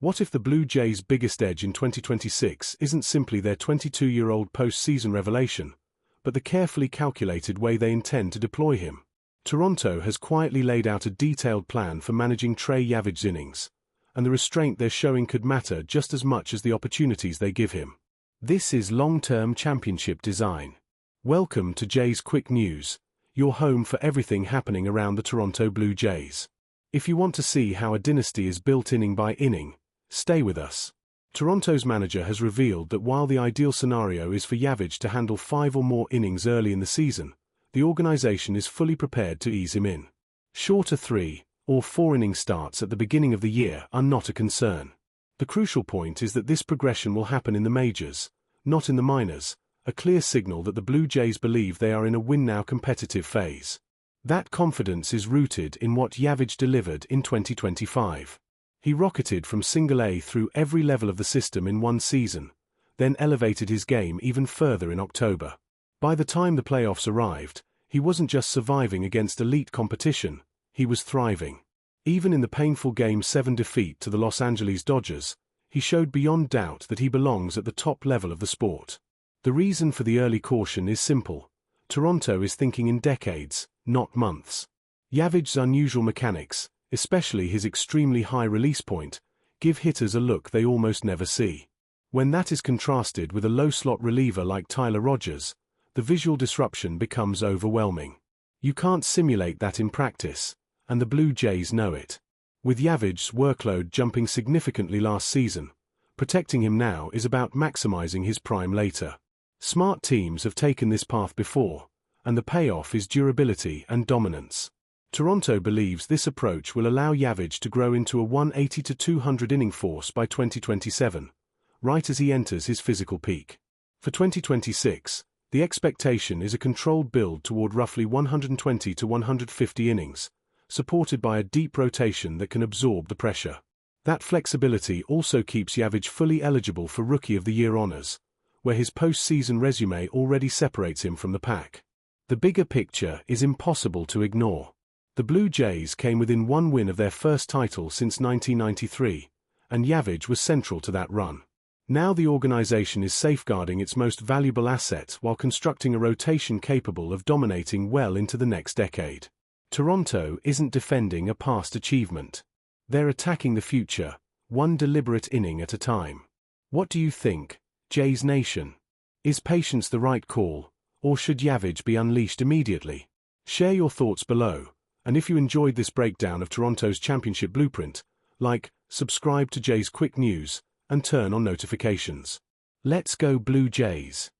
What if the Blue Jays' biggest edge in 2026 isn't simply their 22-year-old postseason revelation, but the carefully calculated way they intend to deploy him? Toronto has quietly laid out a detailed plan for managing Trey Yesavage's innings, and the restraint they're showing could matter just as much as the opportunities they give him. This is long-term championship design. Welcome to Jays Quick News, your home for everything happening around the Toronto Blue Jays. If you want to see how a dynasty is built inning by inning, stay with us. Toronto's manager has revealed that while the ideal scenario is for Yesavage to handle 5 or more innings early in the season, the organization is fully prepared to ease him in. Shorter 3 or 4 inning starts at the beginning of the year are not a concern. The crucial point is that this progression will happen in the majors, not in the minors, a clear signal that the Blue Jays believe they are in a win-now competitive phase. That confidence is rooted in what Yesavage delivered in 2025. He rocketed from single A through every level of the system in one season, then elevated his game even further in October. By the time the playoffs arrived, he wasn't just surviving against elite competition, he was thriving. Even in the painful Game 7 defeat to the Los Angeles Dodgers, he showed beyond doubt that he belongs at the top level of the sport. The reason for the early caution is simple. Toronto is thinking in decades, not months. Yesavage's unusual mechanics, especially his extremely high release point, give hitters a look they almost never see. When that is contrasted with a low-slot reliever like Tyler Rogers, the visual disruption becomes overwhelming. You can't simulate that in practice, and the Blue Jays know it. With Yesavage's workload jumping significantly last season, protecting him now is about maximizing his prime later. Smart teams have taken this path before, and the payoff is durability and dominance. Toronto believes this approach will allow Yesavage to grow into a 180 to 200 inning force by 2027, right as he enters his physical peak. For 2026, the expectation is a controlled build toward roughly 120 to 150 innings, supported by a deep rotation that can absorb the pressure. That flexibility also keeps Yesavage fully eligible for Rookie of the Year honors, where his postseason resume already separates him from the pack. The bigger picture is impossible to ignore. The Blue Jays came within one win of their first title since 1993, and Yesavage was central to that run. Now the organization is safeguarding its most valuable asset while constructing a rotation capable of dominating well into the next decade. Toronto isn't defending a past achievement. They're attacking the future, one deliberate inning at a time. What do you think, Jays Nation? Is patience the right call, or should Yesavage be unleashed immediately? Share your thoughts below, and if you enjoyed this breakdown of Toronto's championship blueprint, like, subscribe to Jays Quick News, and turn on notifications. Let's go Blue Jays!